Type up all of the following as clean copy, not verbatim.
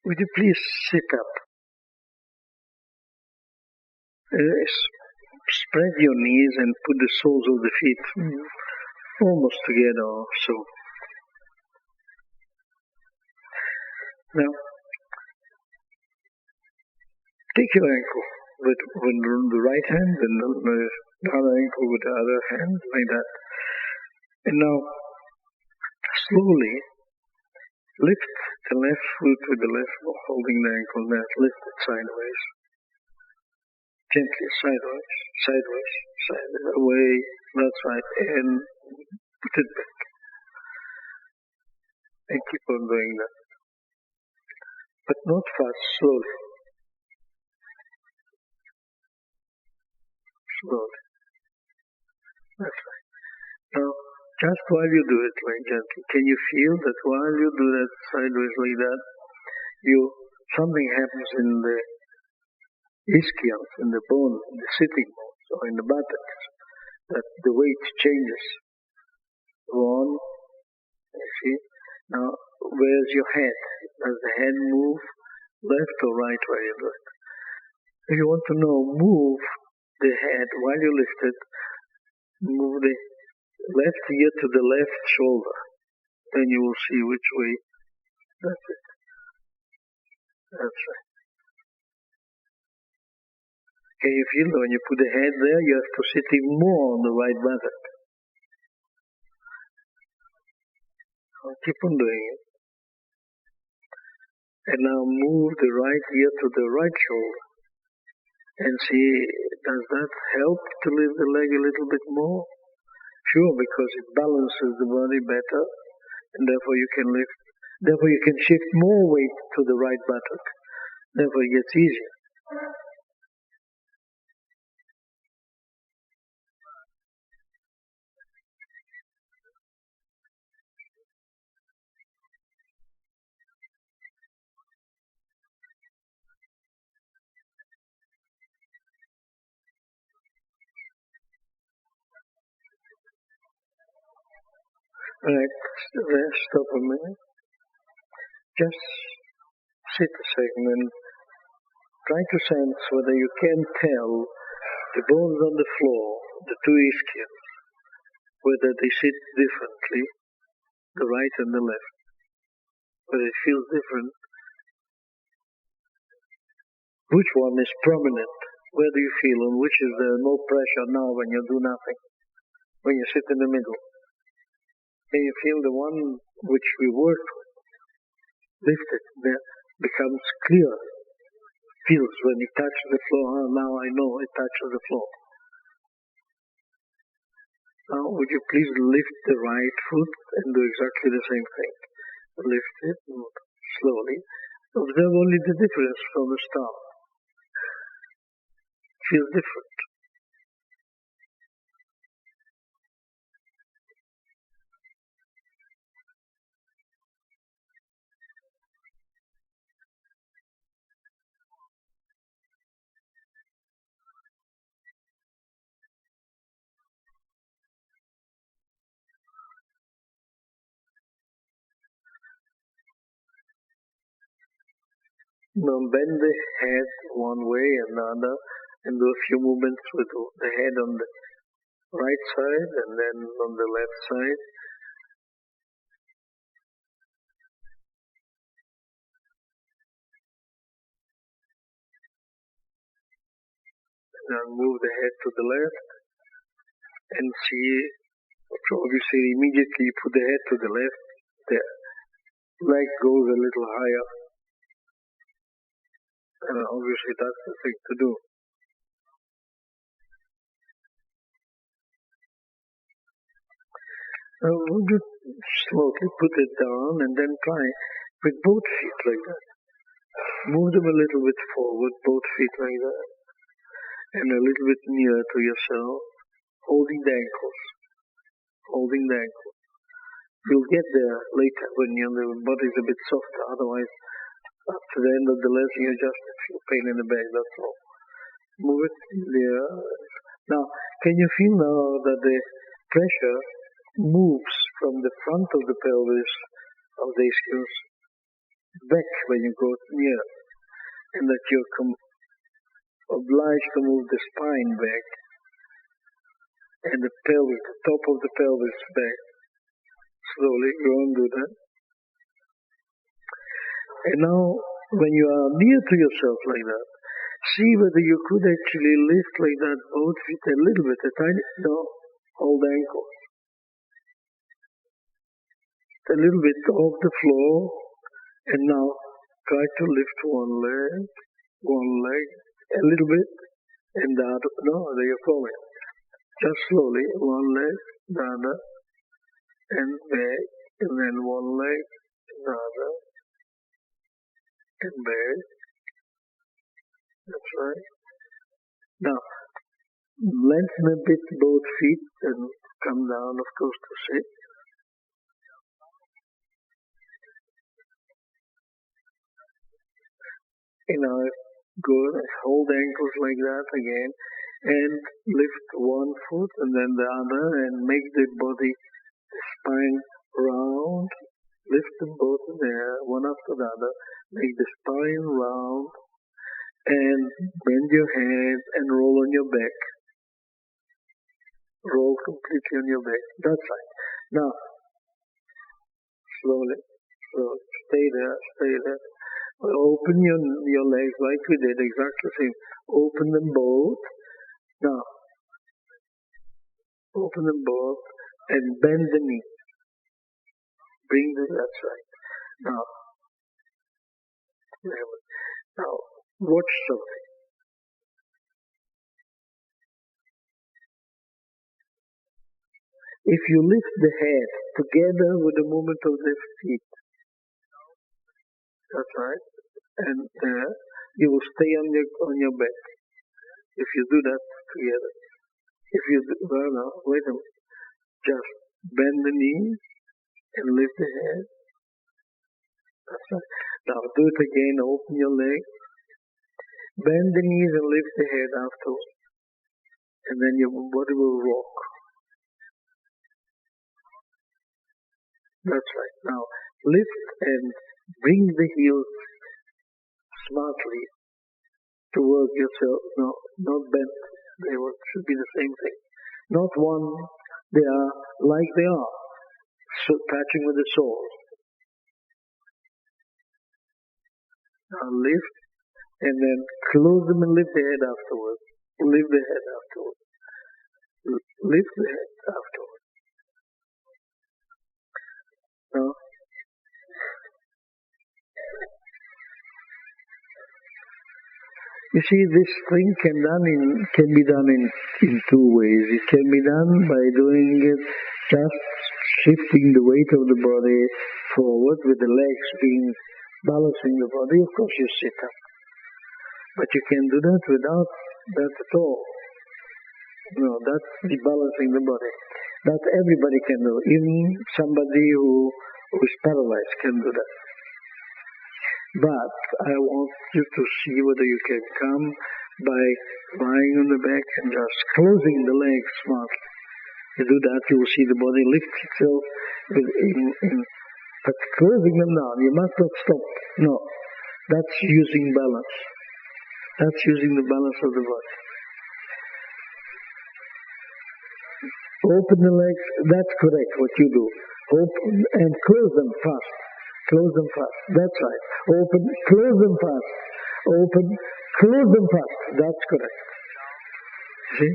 Would you please sit up? Spread your knees and put the soles of the feet almost together or so. Now, take your ankle with the right hand and the other ankle with the other hand, like that. And now, slowly, lift the left foot with the left, holding the ankle there, lift it sideways. Gently, sideways, sideways, sideways, away, that's right, and put it back. And keep on doing that. But not fast, slowly. Slowly. That's right. Now, just while you do it like gently, can you feel that while you do that sideways like that, something happens in the ischials, in the bone, in the sitting bones, or in the buttocks, that the weight changes. One, you see? Now, where's your head? Does the head move left or right while you do it? If you want to know, move the head while you lift it, move the left ear to the left shoulder. Then you will see which way. That's it. That's right. Can you feel that when you put the head there, you have to sit even more on the right buttock? So keep on doing it. And now move the right ear to the right shoulder. And see, does that help to lift the leg a little bit more? Sure, because it balances the body better, and therefore you can lift. Therefore you can shift more weight to the right buttock. Therefore it gets easier. Alright, stop a minute. Just sit a second and try to sense whether you can tell the bones on the floor, the two ischials, whether they sit differently, the right and the left, whether it feels different. Which one is prominent? Where do you feel, and which is there no pressure now when you do nothing? When you sit in the middle? Can you feel the one which we worked with? Lifted, there becomes clear. Feels when you touch the floor, now I know it touches the floor. Now would you please lift the right foot and do exactly the same thing. Lift it slowly. Observe only the difference from the start. Feels different. Now bend the head one way and the other, and do a few movements with the head on the right side and then on the left side. Now move the head to the left and see, obviously immediately you put the head to the left, the leg goes a little higher. Obviously that's the thing to do. Would you slowly put it down and then try with both feet like that. Move them a little bit forward, both feet like that. And a little bit nearer to yourself, holding the ankles. Holding the ankles. You'll get there later when the body's a bit softer, otherwise up to the end of the lesson you just feel pain in the back, that's all. Move it there. Now, can you feel now that the pressure moves from the front of the pelvis of the ischials back when you go near, and that you're obliged to move the spine back, and the pelvis, the top of the pelvis back. Slowly, go and do that. And now, when you are near to yourself like that, see whether you could actually lift like that both feet a little bit, a tiny, no, hold the ankle. A little bit off the floor, and now try to lift one leg, a little bit, and the other, no, there you're falling. Just slowly, one leg, the other, and back, and then one leg, the other, and back. That's right. Now, lengthen a bit both feet and come down, of course, to sit. And now, good. Hold the ankles like that again, and lift one foot and then the other, and make the body, the spine round. Lift them both in the air, one after the other. Make the spine round, and bend your head and roll on your back. Roll completely on your back. That's right. Now, slowly, stay there. Open your legs like we did, exactly the same. Open them both. Now, open them both and bend the knee. That's right. Now, watch something. If you lift the head together with the movement of the feet, that's right, and you will stay on your back. If you do that together. If you do, wait a minute. Just bend the knees and lift the head. That's right. Now do it again. Open your leg. Bend the knees and lift the head afterwards. And then your body will rock. That's right. Now lift and bring the heels smartly towards yourself. No, not bent. They should be the same thing. Not one. They are like they are. So touching with the soles. Now lift and then close them and lift the head afterwards. Lift the head afterwards. Lift the head afterwards. Now, you see, this thing can be done in two ways. It can be done by doing it just shifting the weight of the body forward with the legs balancing the body. Of course you sit up. But you can do that without that at all. No, that's balancing the body. That everybody can do. Even somebody who is paralyzed can do that. But I want you to see whether you can come by lying on the back and just closing the legs smartly. You do that, you will see the body lift itself, but closing them down. You must not stop. No, that's using balance. That's using the balance of the body. Open the legs, that's correct what you do. Open and close them fast. Close them fast. That's right. Open, close them fast. Open, close them fast. That's correct. See?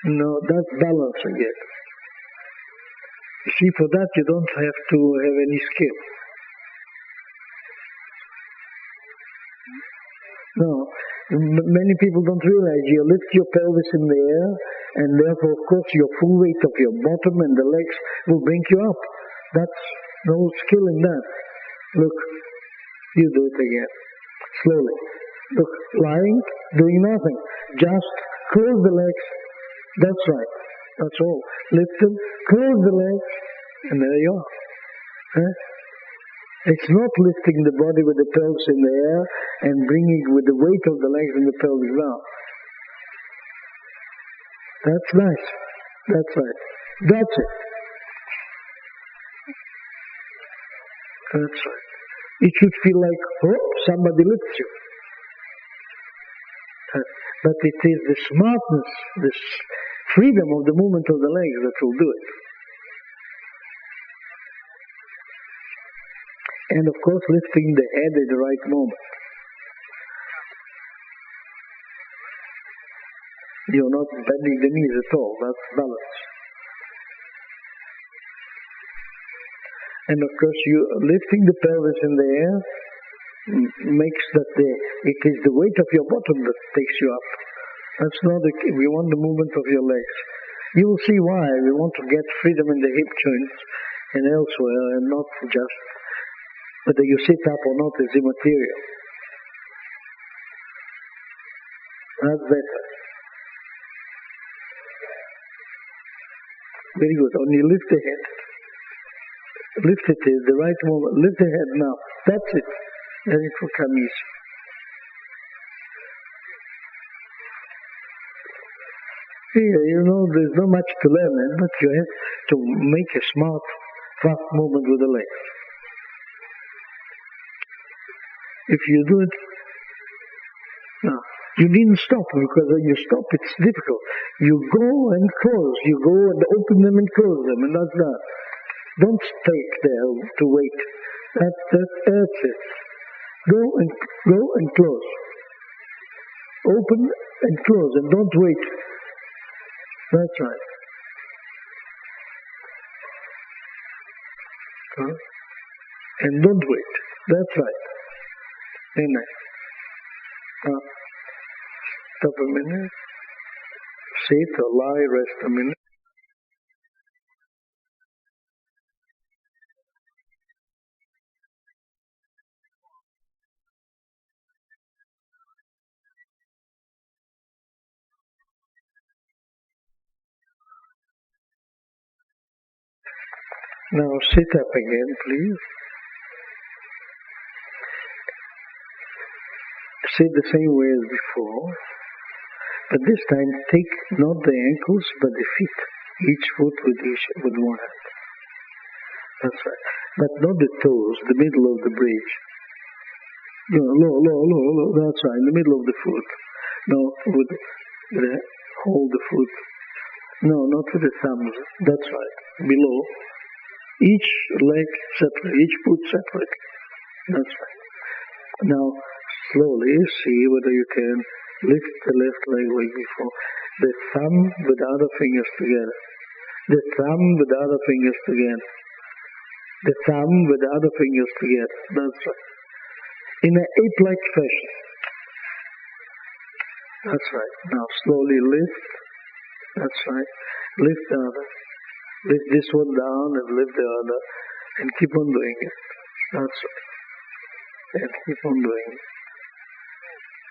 No, that's balance again. You see, for that you don't have to have any skill. No, many people don't realize you lift your pelvis in the air, and therefore, of course, your full weight of your bottom and the legs will bring you up. That's no skill in that. Look, you do it again, slowly. Look, lying, doing nothing. Just close the legs. That's right. That's all. Lift them, close the legs, and there you are. Huh? It's not lifting the body with the pelvis in the air and bringing with the weight of the legs and the pelvis down. That's nice. That's right. That's it. That's right. It should feel like, oh, somebody lifts you. But it is the smartness, this freedom of the movement of the legs that will do it. And of course, lifting the head at the right moment. You're not bending the knees at all. That's balance. And of course, you lifting the pelvis in the air makes that it is the weight of your bottom that takes you up. That's not we want the movement of your legs. You will see why. We want to get freedom in the hip joints and elsewhere, and not just whether you sit up or not is immaterial. That's better. Very good. Only lift the head. Lift it at the right moment. Lift the head now. That's it. Then it will come easy. Here, there's not much to learn, but you have to make a smart, fast movement with the legs. If you do it, no, you needn't stop, because when you stop, it's difficult. You go and close. You go and open them and close them, and that's that. Don't stay there to wait. That's it. Go and close. Open and close, and don't wait. That's right. And don't wait. That's right. Very nice. Stop a minute. Sit or lie, rest a minute. Now sit up again, please. Sit the same way as before, but this time take not the ankles but the feet, each foot with one hand. That's right. But not the toes, the middle of the bridge. Low. That's right, in the middle of the foot. No, hold the foot. No, not with the thumbs. That's right. Below. Each leg separate, each foot separate. That's right. Now, slowly see whether you can lift the left leg like before. The thumb with the other fingers together. The thumb with the other fingers together. The thumb with the other fingers together. That's right. In an ape-like fashion. That's right. Now slowly lift. That's right. Lift the other. Lift this one down and lift the other. And keep on doing it. That's right. And keep on doing it.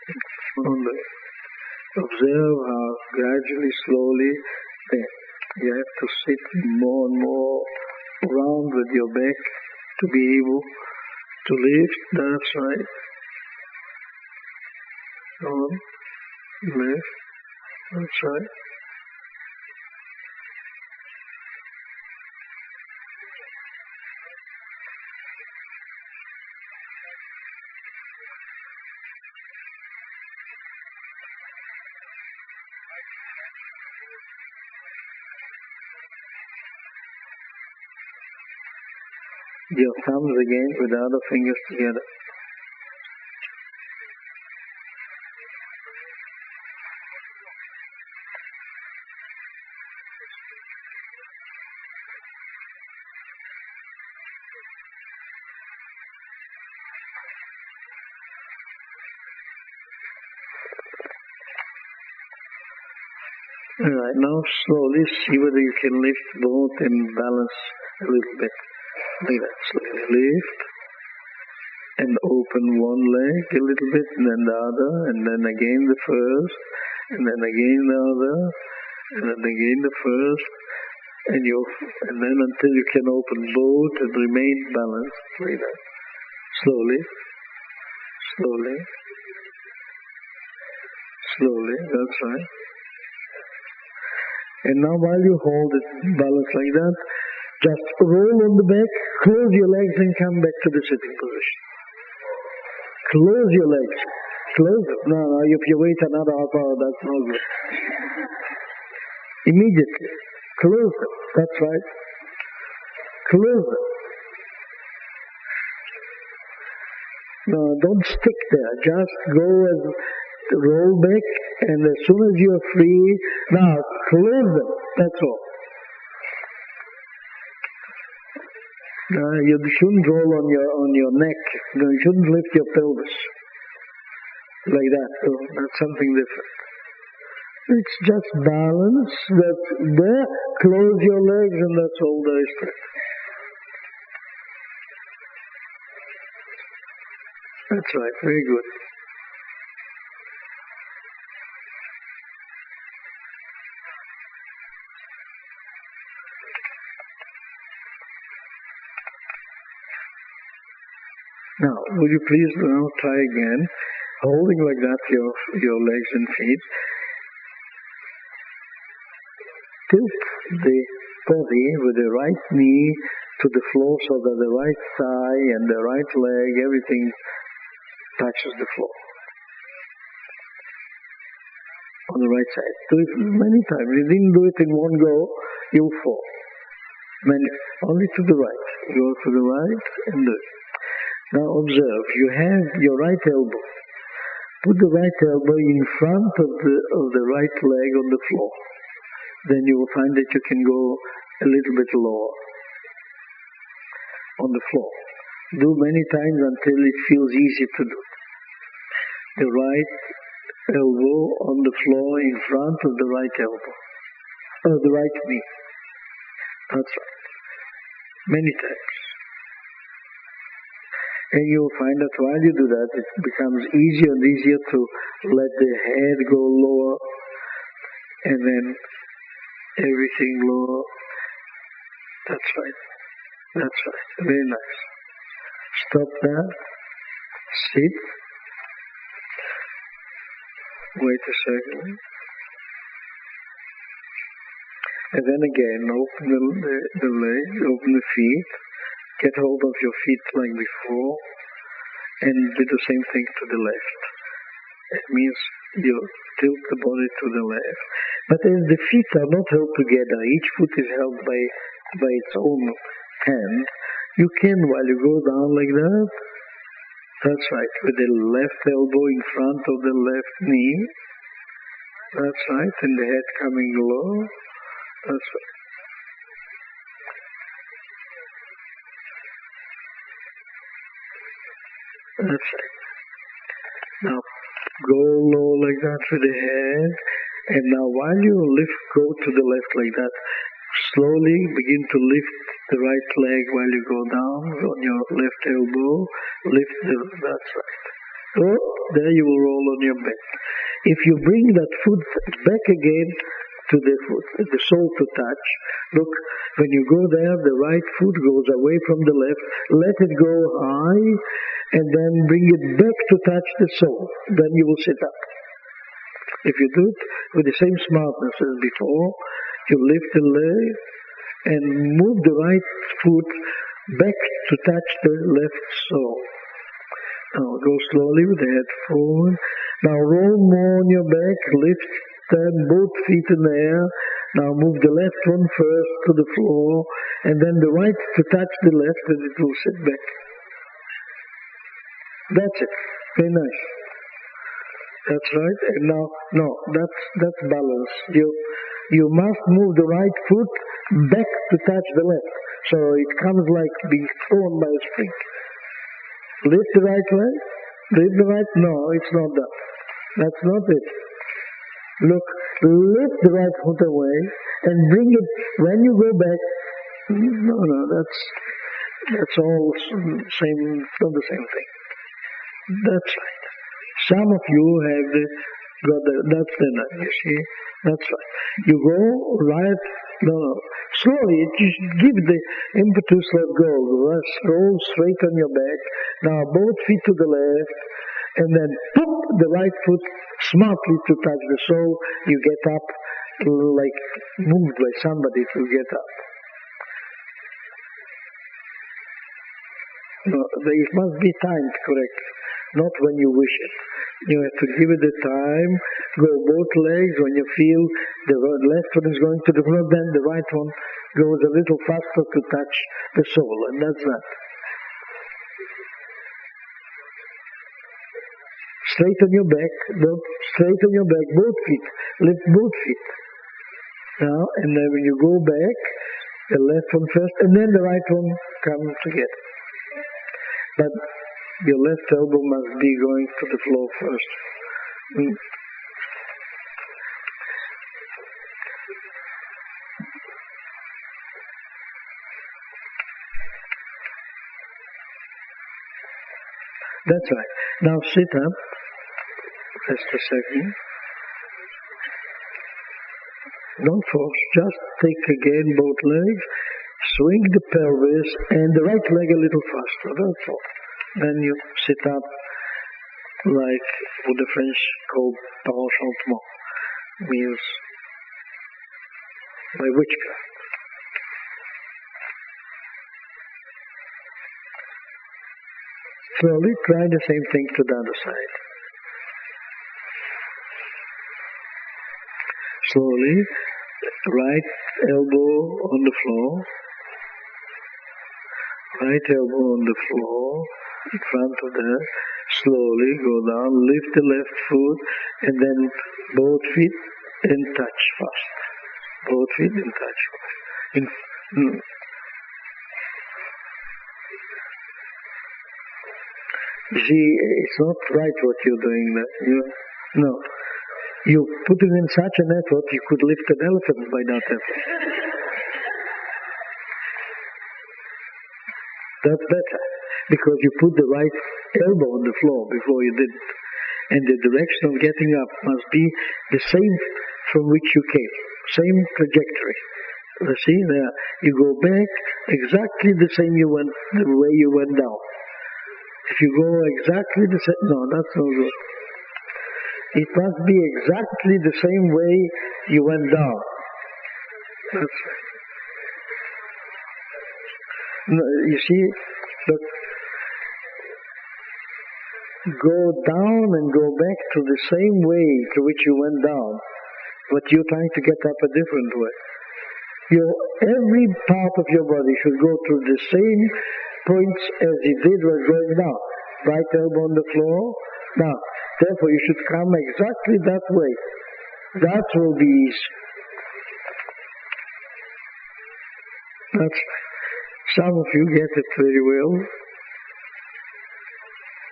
And keep on doing it. Observe how gradually, slowly, you have to sit more and more round with your back to be able to lift. That's right. On. Lift. That's right. Your thumbs again with the other fingers together. Alright, now slowly see whether you can lift both and balance a little bit. Like that, slowly lift and open one leg a little bit and then the other, and then again the first, and then again the other, and then again the first, and then until you can open both and remain balanced, like that. Slowly, that's right. And now while you hold it balanced like that, Just roll on the back, close your legs and come back to the sitting position. Close your legs. Close them. No, if you wait another half hour, that's no good. Immediately. Close them. That's right. Close them. No, don't stick there. Just go and roll back, and as soon as you're free, now close them. That's all. You shouldn't roll on your neck. No, you shouldn't lift your pelvis like that. So that's something different. It's just balance. That's there. Close your legs, and that's all there is to it. That's right. Very good. Now, would you please now try again, holding like that your legs and feet. Tilt the body with the right knee to the floor so that the right thigh and the right leg, everything touches the floor. On the right side. Do it many times. If you didn't do it in one go, you'll fall. Only to the right. Go to the right and do it. Now observe, you have your right elbow. Put the right elbow in front of the right leg on the floor. Then you will find that you can go a little bit lower on the floor. Do many times until it feels easy to do. The right elbow on the floor in front of the right elbow. Or the right knee. That's right. Many times. And you'll find that while you do that, it becomes easier and easier to let the head go lower, and then everything lower. That's right. That's right. Very nice. Stop there. Sit. Wait a second. And then again, open the legs, open the feet. Get hold of your feet like before, and do the same thing to the left. It means you tilt the body to the left. But as the feet are not held together, each foot is held by its own hand, you can, while you go down like that, that's right, with the left elbow in front of the left knee, that's right, and the head coming low, that's right. That's right. Now, go low like that with the head. And now while you go to the left like that, slowly begin to lift the right leg while you go down on your left elbow. That's right. Oh, there you will roll on your back. If you bring that foot back again to the sole to touch, look, when you go there, the right foot goes away from the left. Let it go high. And then bring it back to touch the sole. Then you will sit up. If you do it with the same smartness as before, you lift the leg and move the right foot back to touch the left sole. Now go slowly with the head forward. Now roll more on your back, lift both feet in the air. Now move the left one first to the floor, and then the right to touch the left, and it will sit back. That's it. Very nice. That's right. And now, no, that's balance. You must move the right foot back to touch the left. So it comes like being thrown by a spring. Lift the right leg. Lift the right. No, it's not that. That's not it. Look, lift the right foot away and bring it when you go back. No, that's all same. Not the same thing. That's right. Some of you have that's the night, you see. That's right. You go right, no, slowly, just give the impetus, let go. Roll straight on your back. Now both feet to the left, and then pop the right foot smartly to touch the sole. You get up, like moved by somebody to get up. No, it must be timed correctly, not when you wish it. You have to give it the time, go both legs. When you feel the left one is going to the floor, then the right one goes a little faster to touch the soul, and that's that. Straighten your back, straighten your back, both feet, lift both feet. Now, and then when you go back, the left one first, and then the right one come together. But your left elbow must be going to the floor first. That's right. Now sit up. Just a second. Don't force. Just take again both legs. Swing the pelvis and the right leg a little faster. That's all. Then you sit up like what the French call parenchantement, means by witchcraft. Slowly try the same thing to the other side. Slowly, right elbow on the floor, right elbow on the floor, in front of that. Slowly go down, lift the left foot, and then both feet and touch fast. Both feet and touch fast. You see, it's not right what you're doing there. No. You putting in such an effort, you could lift an elephant by that effort. That's better, because you put the right elbow on the floor before you did it. And the direction of getting up must be the same from which you came, same trajectory. You see, there, you go back exactly the same the way you went down. If you go exactly the same, no, that's no good. It must be exactly the same way you went down. That's right. No, you see, look, go down and go back to the same way to which you went down, but you're trying to get up a different way. Every part of your body should go through the same points as it did when going down. Right elbow on the floor. Now, therefore, you should come exactly that way. That will be easy. That's right. Some of you get it very well.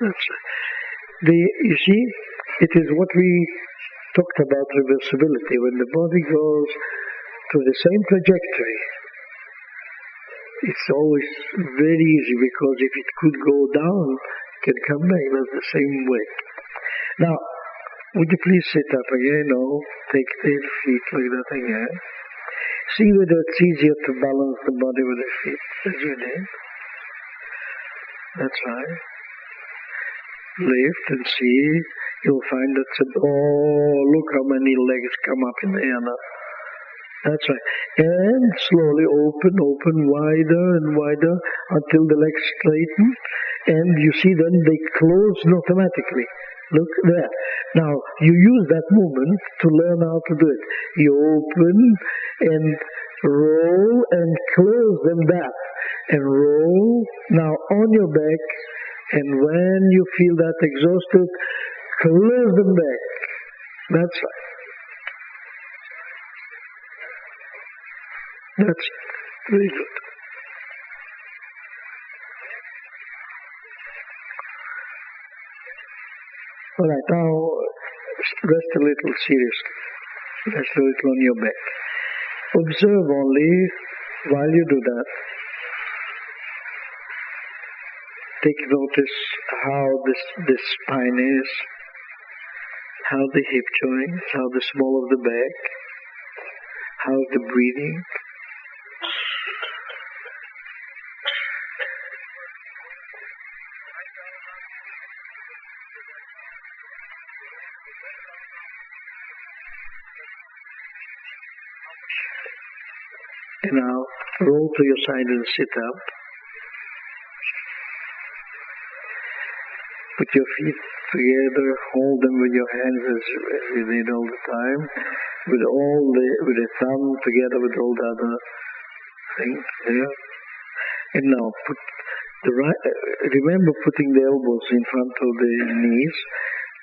That's right. You see, it is what we talked about reversibility. When the body goes to the same trajectory, it's always very easy, because if it could go down, it can come back. That's the same way. Now, would you please sit up again? No, take the feet like that again. See whether it's easier to balance the body with the feet as you did. That's right. Lift and see. You'll find that, look how many legs come up in the air now. That's right. And slowly open wider and wider until the legs straighten. And you see then they close automatically. Look there. Now, you use that movement to learn how to do it. You open and roll and close them back. And roll. Now, on your back. And when you feel that exhausted, close them back. That's right. That's very good. All right, now rest a little seriously. Rest a little on your back. Observe only while you do that. Take notice how the spine is, how the hip joints, how the small of the back, how the breathing. And now roll to your side and sit up. Put your feet together, hold them with your hands as you did all the time, with the thumb together with all the other things there. And now remember putting the elbows in front of the knees.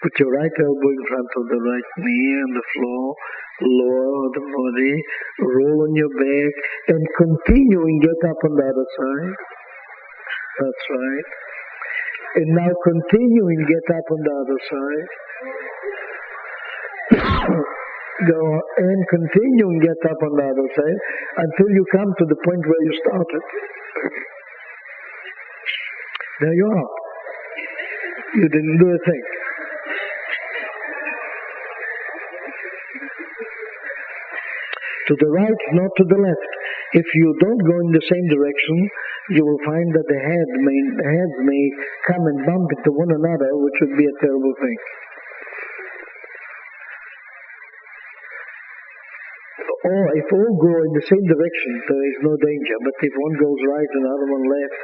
Put your right elbow in front of the right knee on the floor, lower the body, roll on your back, and continue and get up on the other side. That's right. And now continue and get up on the other side. Go and continue and get up on the other side until you come to the point where you started. There you are. You didn't do a thing. To the right, not to the left. If you don't go in the same direction, you will find that the heads may come and bump into one another, which would be a terrible thing. Or if all go in the same direction, there is no danger. But if one goes right and the other one left,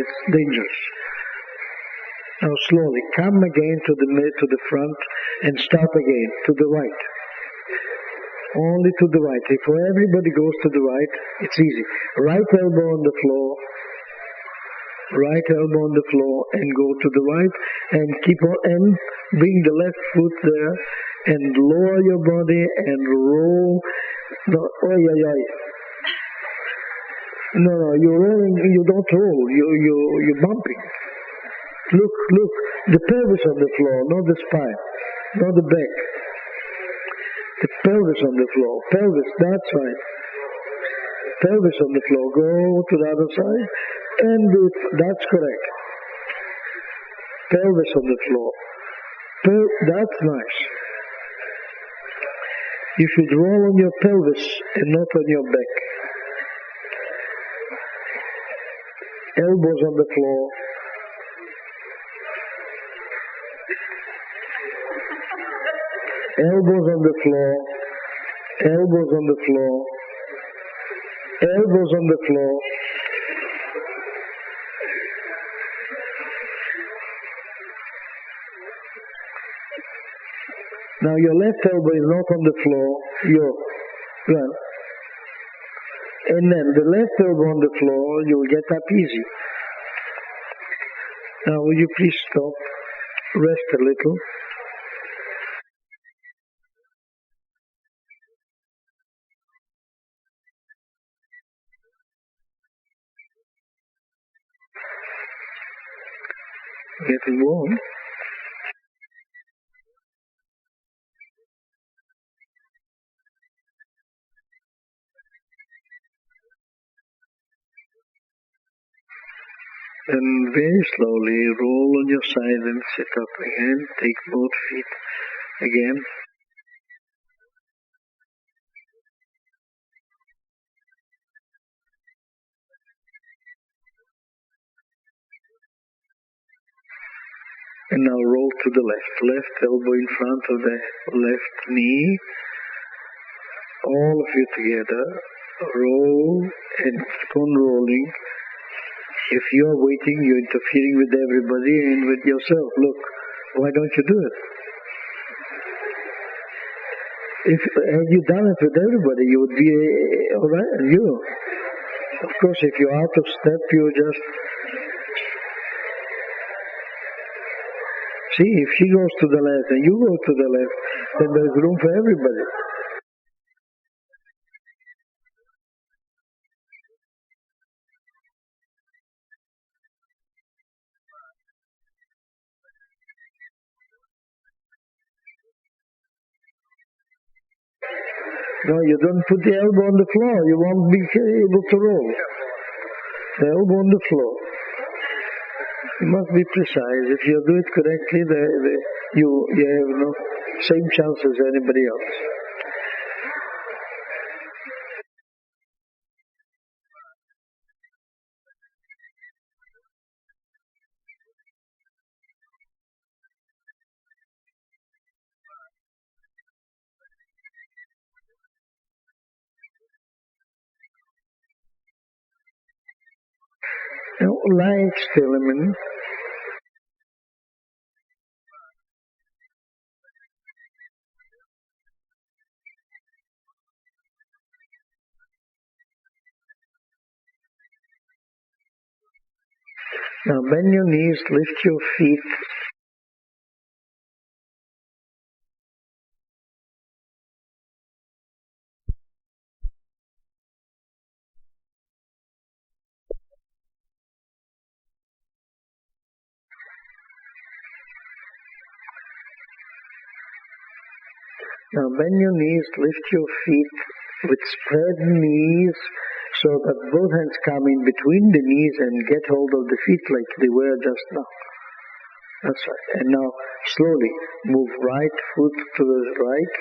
it's dangerous. Now slowly, come again to the front and start again, to the right. Only to the right. If everybody goes to the right, it's easy. Right elbow on the floor, and go to the right, and keep on, and bring the left foot there, and lower your body, and roll. No, No, you're rolling, you don't roll, you're bumping. Look, the pelvis on the floor, not the spine, not the back. The pelvis on the floor. Pelvis, that's right. Pelvis on the floor. Go to the other side and do it. That's correct. Pelvis on the floor. That's nice. You should roll on your pelvis and not on your back. Elbows on the floor. Elbows on the floor, elbows on the floor, elbows on the floor. Now your left elbow is not on the floor, and then the left elbow on the floor, you will get up easy. Now will you please stop, rest a little. Getting warm. And very slowly roll on your side and sit up again. Take both feet again. And now roll to the left. Left elbow in front of the left knee. All of you together. Roll and keep on rolling. If you are waiting, you're interfering with everybody and with yourself. Look, why don't you do it? Had you done it with everybody, you would be all right. Of course, if you're out of step, you just... See, if she goes to the left and you go to the left, then there's room for everybody. No, you don't put the elbow on the floor. You won't be able to roll. The elbow on the floor. You must be precise. If you do it correctly, you have no same chance as anybody else. Light filament. Now bend your knees, lift your feet. Now bend your knees, lift your feet with spread knees so that both hands come in between the knees and get hold of the feet like they were just now. That's right. And now slowly move right foot to the right.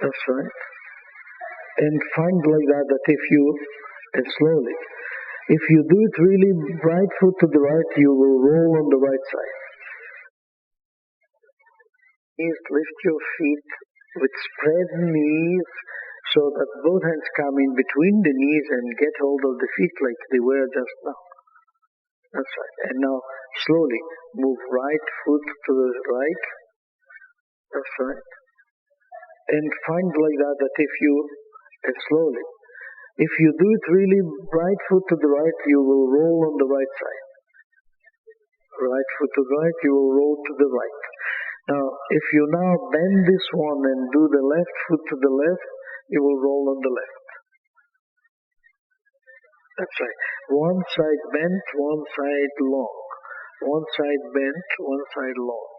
That's right. And find like that if you, and slowly, if you do it really right foot to the right, you will roll on the right side. Lift your feet with spread knees so that both hands come in between the knees and get hold of the feet like they were just now. That's right. And now slowly move right foot to the right. That's right. And find like that if you, and slowly, if you do it really right foot to the right, you will roll on the right side. Right foot to the right, you will roll to the right. Now, if you now bend this one and do the left foot to the left, you will roll on the left. That's right. One side bent, one side long. One side bent, one side long.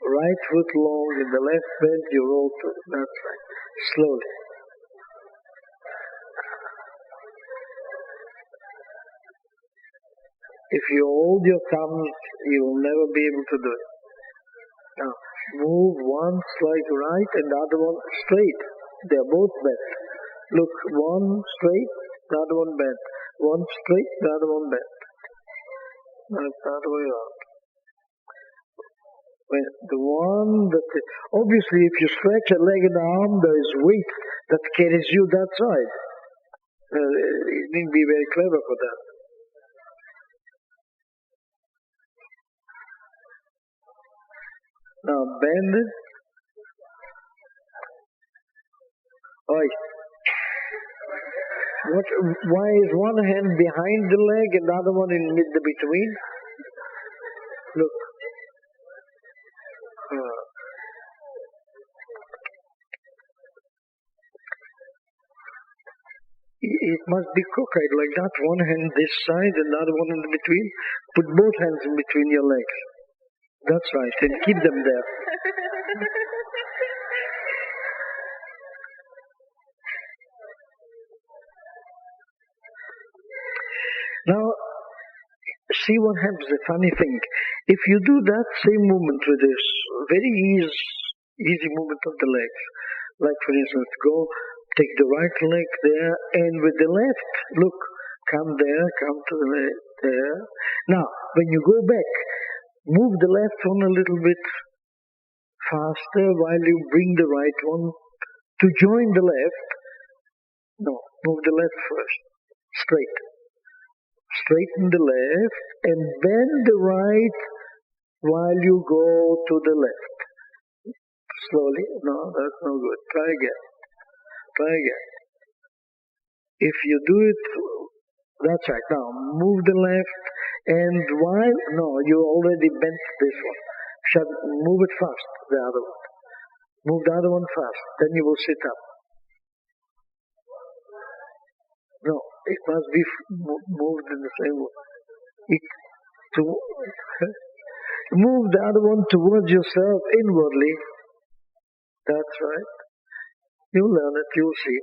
Right foot long and the left bent, you roll to it. That's right. Slowly. If you hold your thumbs, you will never be able to do it. Now, move one slight right and the other one straight. They are both bent. Look, one straight, the other one bent. One straight, the other one bent. That's the other way around. When the one that, obviously if you stretch a leg and an arm, there is weight that carries you that side. You need to be very clever for that. Now bend it. Oi. Why is one hand behind the leg and the other one in between? Look. It must be crooked like that. One hand this side and the other one in between. Put both hands in between your legs. That's right, and keep them there. Now, see what happens, the funny thing. If you do that same movement with this very easy movement of the legs, like for instance, go, take the right leg there, and with the left, look, come there, come to the left, there. Now, when you go back, move the left one a little bit faster while you bring the right one to join the left. No, move the left first, straight. Straighten the left and bend the right while you go to the left. Slowly. No, that's no good. Try again. Try again. If you do it, that's right. Now, move the left and while, no, you already bent this one. Move it fast, the other one. Move the other one fast. Then you will sit up. No, it must be moved in the same way. Move the other one towards yourself inwardly. That's right. You'll learn it, you'll see.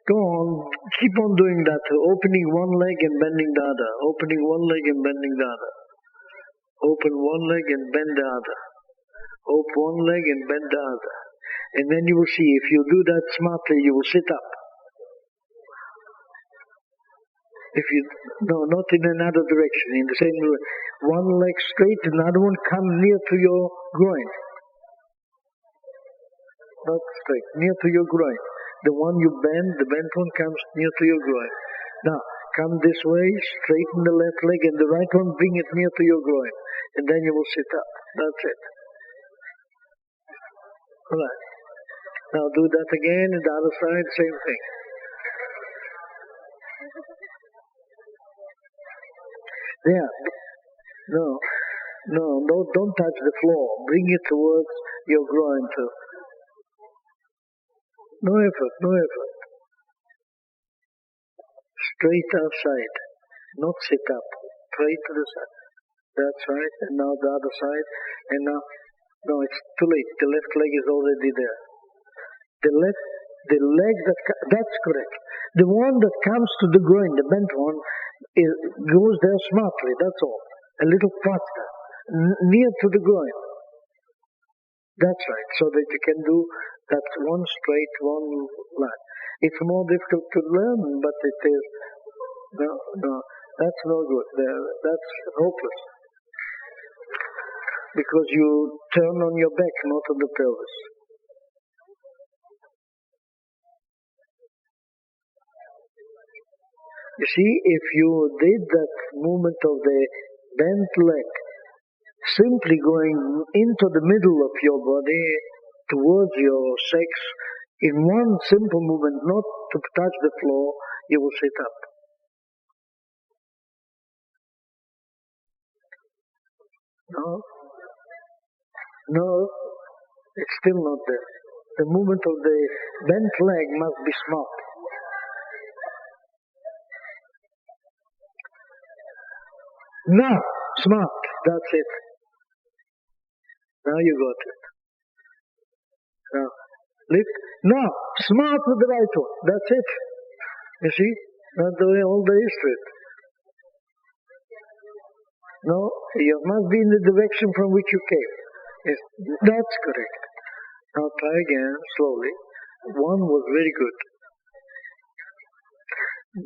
Go on, keep on doing that, opening one leg and bending the other, opening one leg and bending the other, open one leg and bend the other, open one leg and bend the other. And then you will see, if you do that smartly, you will sit up. If you, no, not in another direction, in the same way. One leg straight, another one come near to your groin. Not straight, near to your groin. The one you bend, the bent one comes near to your groin. Now, come this way, straighten the left leg, and the right one, bring it near to your groin. And then you will sit up. That's it. Alright. Now do that again, and the other side, same thing. There. No, don't touch the floor. Bring it towards your groin too. No effort, no effort. Straight outside. Not sit up. Straight to the side. That's right. And now the other side. And now, no, it's too late. The left leg is already there. The leg that's correct. The one that comes to the groin, the bent one, goes there smartly, that's all. A little faster. Near to the groin. That's right. So that you can do that one straight, one line. It's more difficult to learn, but it is, no, that's no good. That's hopeless. Because you turn on your back, not on the pelvis. You see, if you did that movement of the bent leg, simply going into the middle of your body, towards your sex, in one simple movement, not to touch the floor, you will sit up. No, it's still not there. The movement of the bent leg must be smart. Now, smart, that's it. Now you got it. Now, lift. Now, smart with the right one. That's it. You see? Not the way all there is to it. No, you must be in the direction from which you came. Yes, that's correct. Now try again, slowly. One was very good.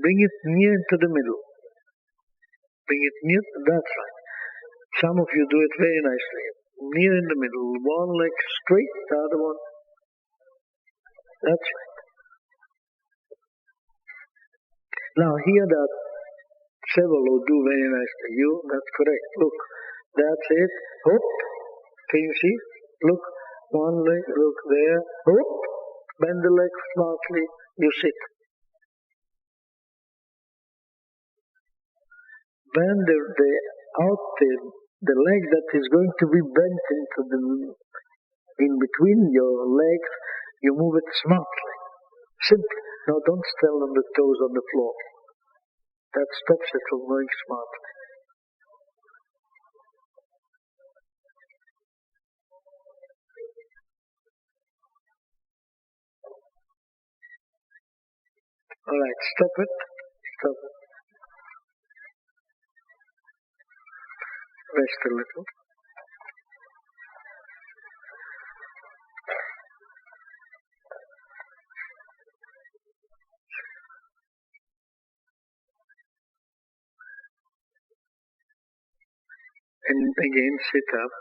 Bring it near to the middle. Bring it near, that's right. Some of you do it very nicely. Near in the middle, one leg straight, the other one. That's right. Now here there are several who do very nicely. You, that's correct. Look, that's it. Hop. Can you see? Look, one leg, look there. Hop. Bend the leg smartly. You sit. Bend the leg that is going to be bent in between your legs, you move it smartly. Simply. Now don't stand on the toes on the floor. That stops it from going smartly. Alright, stop it. Stop it. Rest a little. And again, sit up.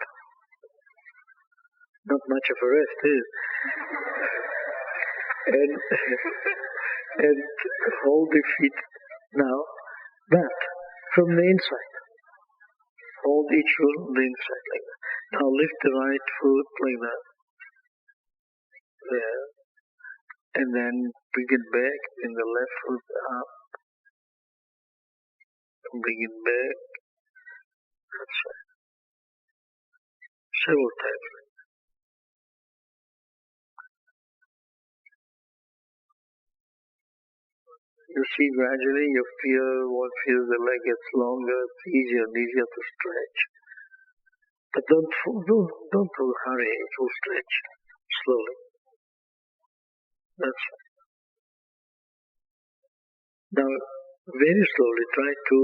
Not much of a rest, is it? And hold the feet. Now, that from the inside. Hold each foot on the inside like that. Now lift the right foot like that. There. And then bring it back, bring the left foot up. And bring it back. That's right. Several times. You see, gradually you feel the leg gets longer, it's easier and easier to stretch. But don't hurry, it will stretch slowly. That's right. Now, very slowly try to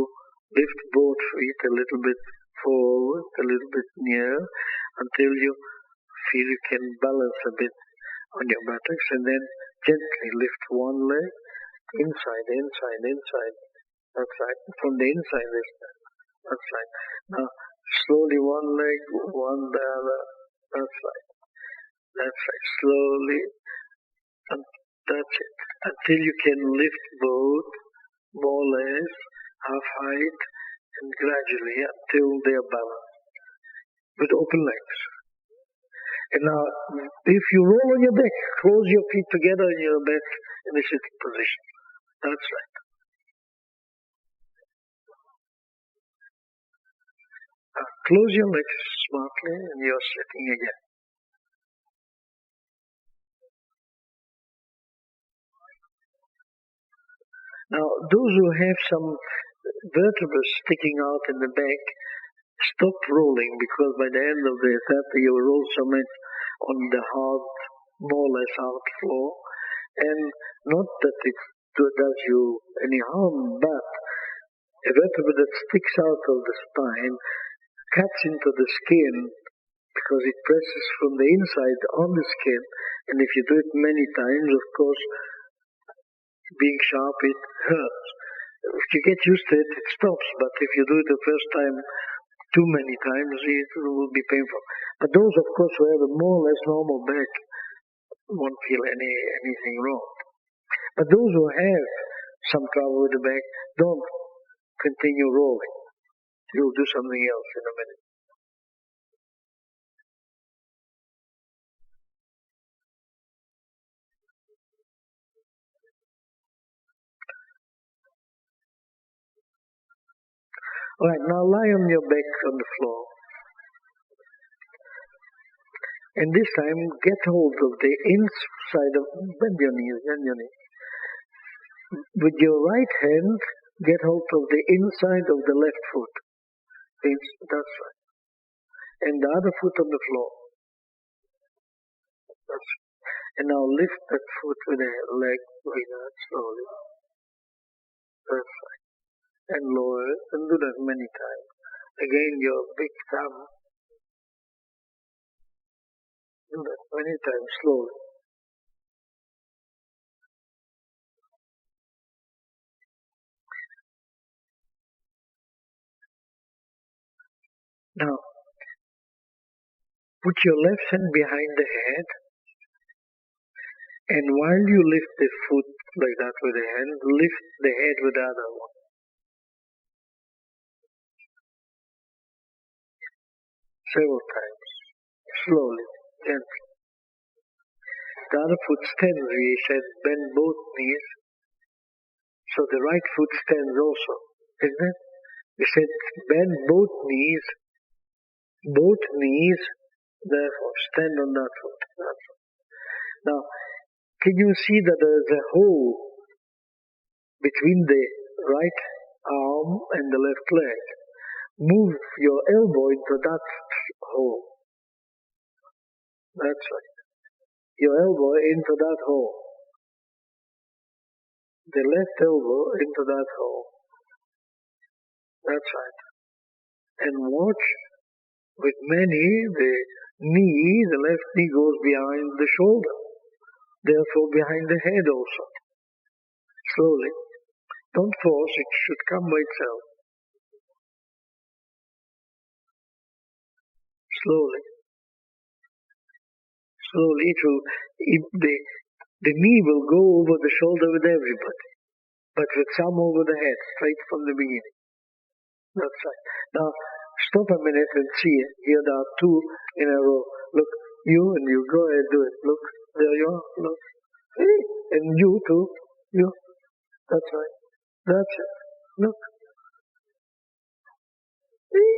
lift both feet a little bit forward, a little bit near, until you feel you can balance a bit on your buttocks, and then gently lift one leg, inside, That's right. From the inside this time. That's right. Now, slowly one leg, one the other. That's right. That's right. Slowly. And that's it. Until you can lift both, more or less, half height, and gradually until they are balanced. With open legs. And now, if you roll on your back, close your feet together in your back in the sitting position. That's right. Close your legs smartly and you're sitting again. Now, those who have some vertebrae sticking out in the back, stop rolling, because by the end of the after you roll so much on the hard, more or less hard floor, and not that it does you any harm, but a vertebra that sticks out of the spine cuts into the skin because it presses from the inside on the skin, and if you do it many times, of course, being sharp, it hurts. If you get used to it, it stops, but if you do it the first time too many times, it will be painful. But those, of course, who have a more or less normal back won't feel anything wrong. But those who have some trouble with the back, don't continue rolling. You'll do something else in a minute. All right, now lie on your back on the floor. And this time, get hold of the inside of, bend your knees. With your right hand, get hold of the inside of the left foot. That's right. And the other foot on the floor. That's right. And now lift that foot with a leg like that, slowly. That's right. And lower it, and do that many times. Again, your big thumb. Do that many times, slowly. Now, put your left hand behind the head, and while you lift the foot like that with the hand, lift the head with the other one. Several times, slowly, gently. The other foot stands, we said, bend both knees, so the right foot stands also, isn't it? We said, bend both knees, therefore stand on that foot. Now, can you see that there is a hole between the right arm and the left leg? Move your elbow into that hole. That's right. Your elbow into that hole. The left elbow into that hole. That's right. And watch, with many, the left knee goes behind the shoulder. Therefore behind the head also. Slowly. Don't force, it should come by itself. Slowly. Slowly, the knee will go over the shoulder with everybody, but with some over the head, straight from the beginning. That's right. Now, stop a minute and see it. Here there are two in a row. Look, you and you, go ahead, do it. Look, there you are, look. See? And you too, you. That's right. That's it. Look. See?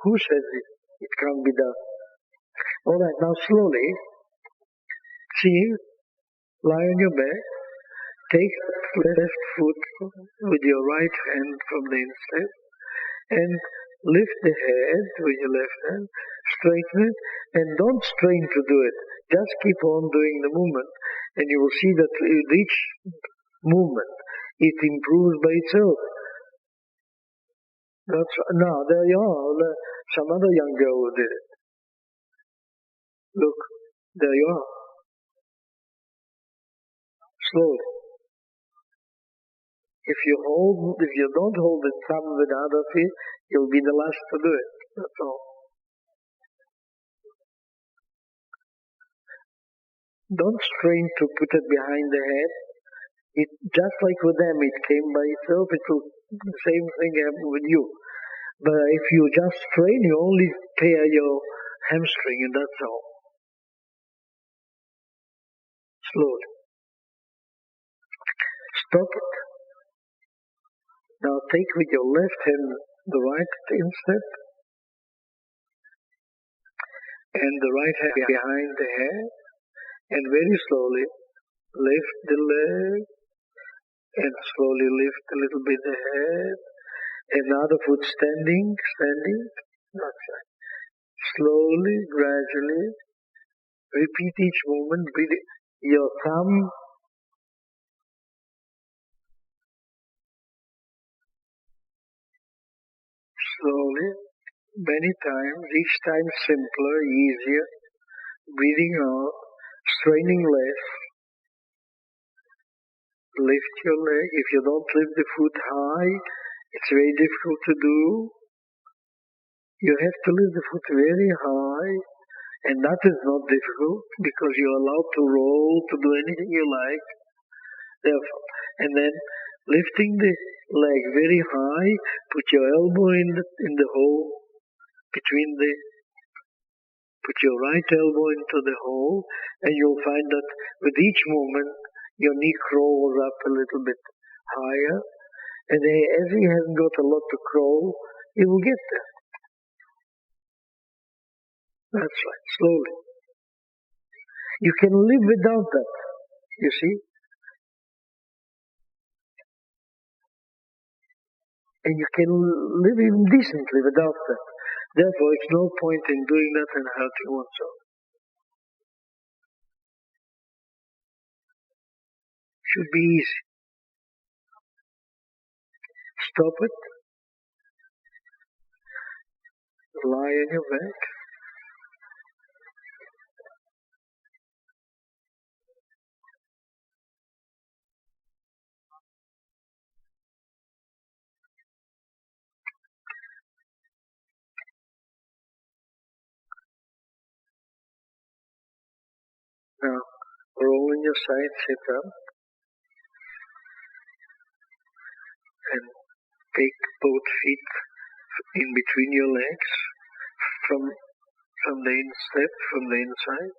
Who says it? It can't be done. All right, now slowly. See, lie on your back, take the left foot with your right hand from the instep, and lift the head with your left hand, straighten it, and don't strain to do it. Just keep on doing the movement, and you will see that with each movement, it improves by itself. Now, there you are, some other young girl who did it. Look, there you are. Slowly. If you don't hold the thumb with the other feet, you'll be the last to do it. That's all. Don't strain to put it behind the head. It just like with them, it came by itself. The same thing happen with you. But if you just strain, you only tear your hamstring, and that's all. Slowly. Stop it. Now take with your left hand the right instep, and the right hand behind the head, and very slowly lift the leg, and slowly lift a little bit the head, and the other foot standing. That's right. Slowly, gradually, repeat each movement. Your thumb slowly, many times, each time simpler, easier, breathing out, straining less. Lift your leg. If you don't lift the foot high, it's very difficult to do. You have to lift the foot very high, and that is not difficult because you're allowed to roll, to do anything you like. Therefore, and then lifting the leg very high, put your elbow in the hole put your right elbow into the hole, and you'll find that with each movement, your knee crawls up a little bit higher, and as he hasn't got a lot to crawl, he will get there. That's right, slowly. You can live without that, you see? And you can live even decently without that. Therefore, it's no point in doing that and hurting oneself. Should be easy. Stop it. Lie on your back. Now, roll on your side, sit up, and take both feet in between your legs from the instep, from the inside.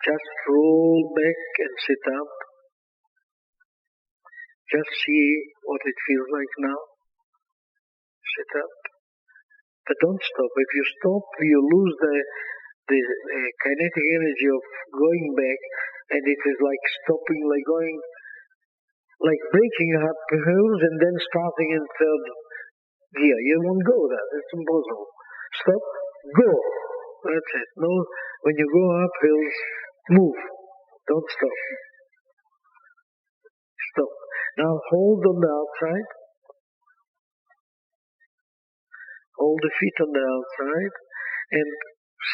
Just roll back and sit up. Just see what it feels like now. Sit up. But don't stop. If you stop, you lose the kinetic energy of going back, and it is like stopping, like breaking up hills and then starting in third gear. You won't go there. It's impossible. Stop. Go. That's it. No, when you go up hills, move. Don't stop. Stop. Now hold on the outside. Hold the feet on the outside and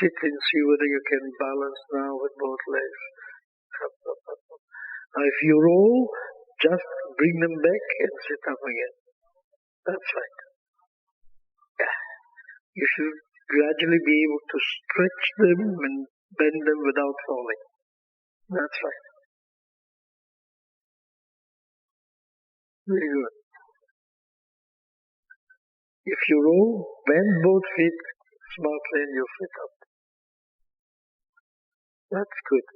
sit and see whether you can balance now with both legs. Up, up, up, up. Now if you roll, just bring them back and sit up again. That's right. Yeah. You should gradually be able to stretch them and bend them without falling. That's right. Very good. If you roll, bend both feet smartly and you'll sit up. That's good.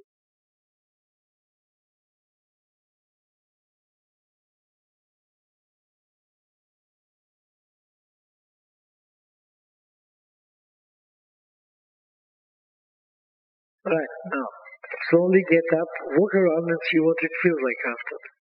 Right, now, slowly get up, walk around and see what it feels like after.